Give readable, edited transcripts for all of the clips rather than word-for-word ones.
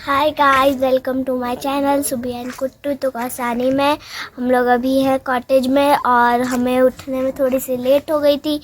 Hi guys, welcome to my channel Subi and Kuttu. तो कौसानी में हम लोग अभी हैं कॉटेज में और हमें उठने में थोड़ी सी लेट हो गई थी।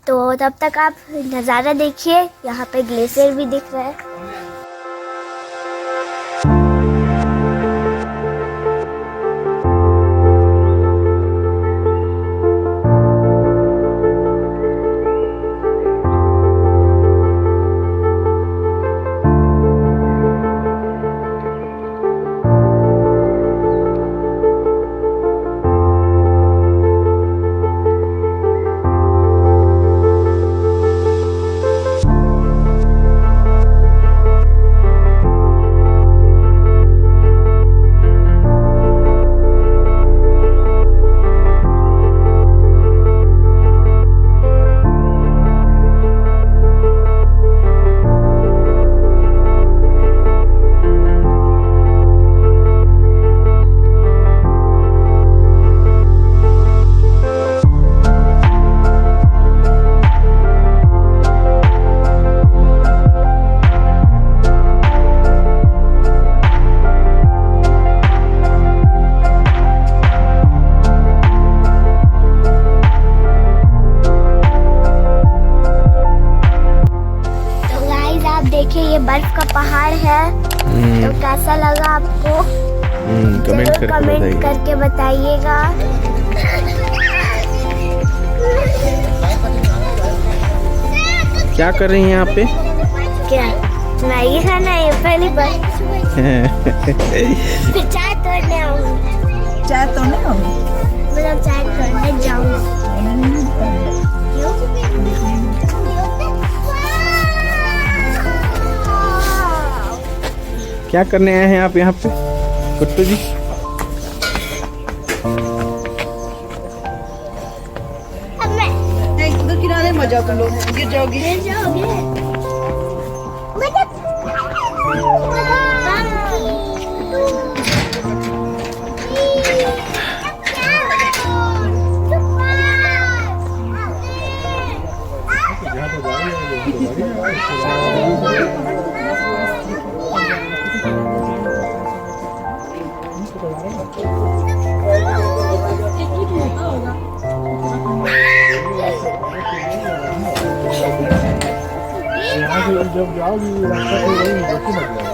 तो तब तक आप नज़ारा देखिए, यहाँ पे ग्लेशियर भी दिख रहा है। देखिए ये बर्फ का पहाड़ है। तो कैसा लगा आपको? कमेंट करके बताइएगा। क्या कर रही हैं यहाँ पे? क्या मैगी खाना है पहली बार। फिर चाय तोड़ने आऊंगी। चाय तोड़ने आऊंगी? मतलब चाय तोड़ने जाऊंगी। क्या करने आए हैं आप यहाँ पे कुट्टू जी? इधर किनारे मत जाओ, तुम लोग गिर जाओगे। जब जाओगी रास्ता तो वही जोखिम लग जाएगा।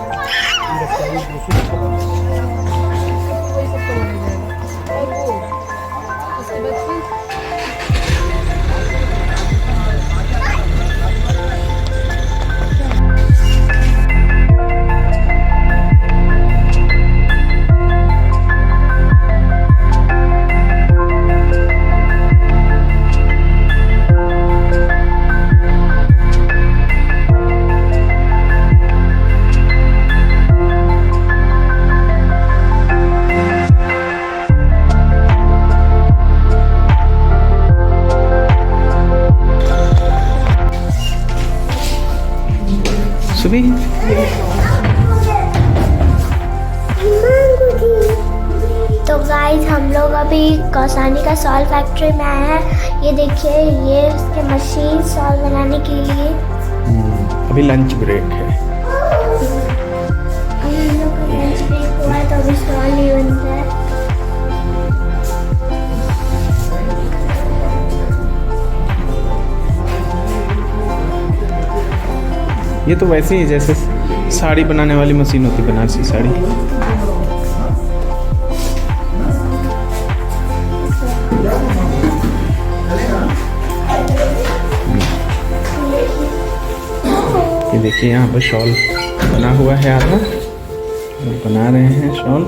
सुबी तो गाइस हम लोग अभी कौसानी का शॉल फैक्ट्री में आए हैं। ये देखिए, ये उसके मशीन शॉल बनाने के लिए। अभी लंच ब्रेक है। अभी हम लोग का लंच ब्रेक हुआ है तो अभी शॉल नहीं बन रहा है। ये तो वैसे ही जैसे साड़ी बनाने वाली मशीन होती, बनारसी साड़ी। ये देखिए यहाँ पर शॉल बना हुआ है आधा, बना रहे हैं शॉल।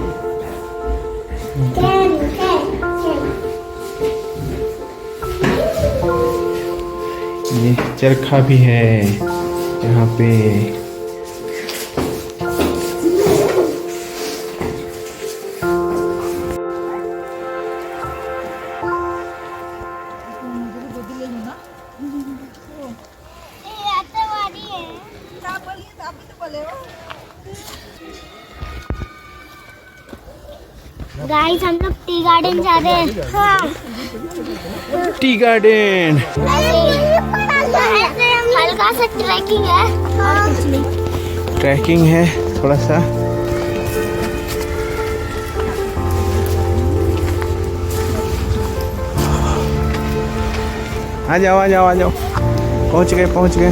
ये चरखा भी है यहाँ पे। गाइस हम लोग टी गार्डन जा रहे हैं। हाँ। टी गार्डन हल्का सा ट्रैकिंग है और कुछ नहीं। ट्रैकिंग है। थोड़ा सा आ जाओ आ जाओ आ जाओ। पहुंच गए पहुंच गए।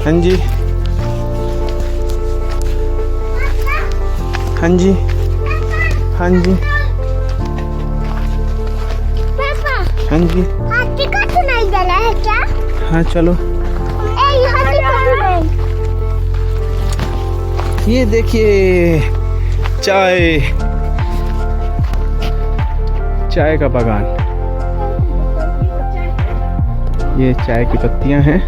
हाँ जी हाँ जी हाँ जी पापा, हाँ जी। हाथी का सुनाई दे रहा है क्या? हाँ चलो। ए, हाथी का ये देखिए चाय, चाय का बागान। ये चाय की पत्तियां हैं,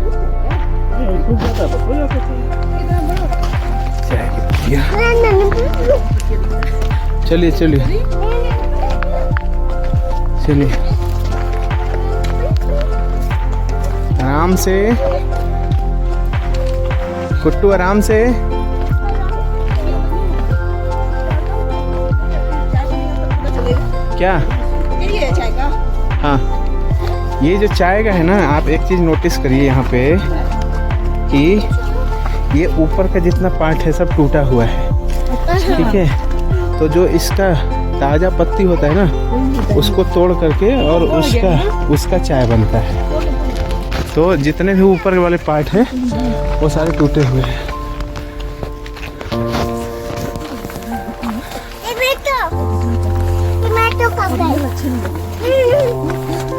चाय की पत्तियां। चलिए चलिए चलिए आराम से कुट्टू, आराम से। क्या? यही है चाय का। हाँ, ये जो चाय का है ना, आप एक चीज़ नोटिस करिए यहाँ पे कि ये ऊपर का जितना पार्ट है सब टूटा हुआ है, ठीक है। तो जो इसका ताज़ा पत्ती होता है ना, उसको तोड़ करके और उसका चाय बनता है। तो जितने भी ऊपर वाले पार्ट हैं वो सारे टूटे हुए हैं।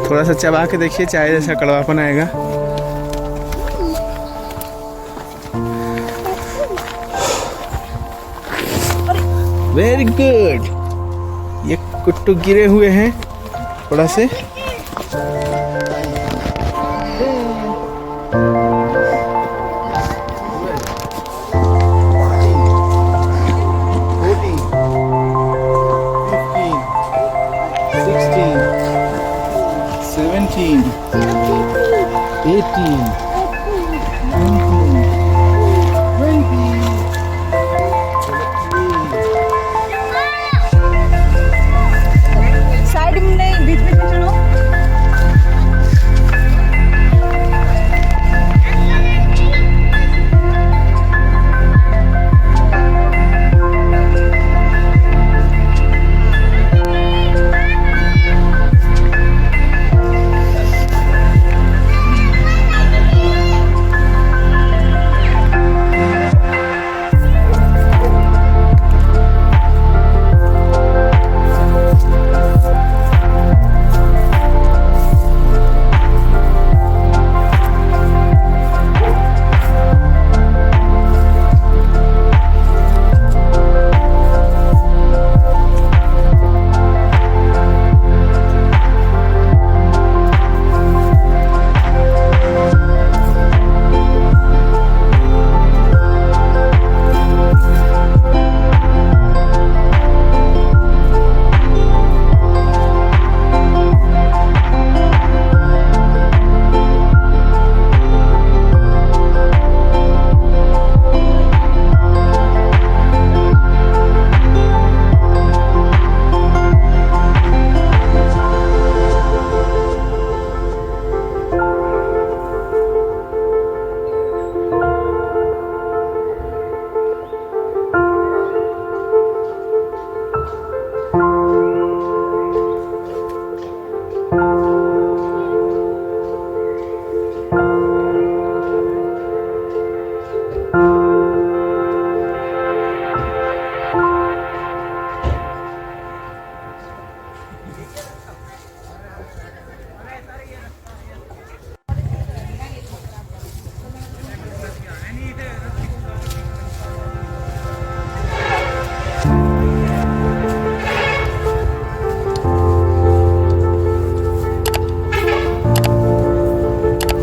थोड़ा सा चबा के देखिए, चाय जैसा कड़वापन आएगा। Very good. ये कुट्टू गिरे हुए हैं थोड़ा से। साइड में नहीं, बीच बीच में चलो।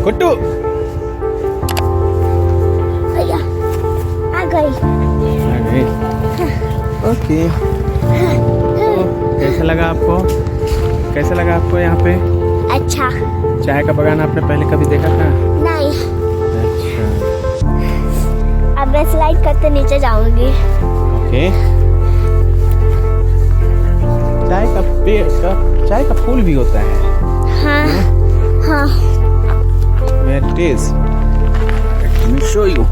कुट्टू भैया आ गई। आ गई। ओके। तो कैसा लगा आपको? कैसा लगा आपको यहाँ पे? अच्छा। चाय का बागान आपने पहले कभी देखा था? नहीं। अच्छा। अब मैं स्लाइड करते नीचे जाऊंगी। ओके। पेड़ का चाय का फूल भी होता है। हाँ हाँ Where it is? Let me show you.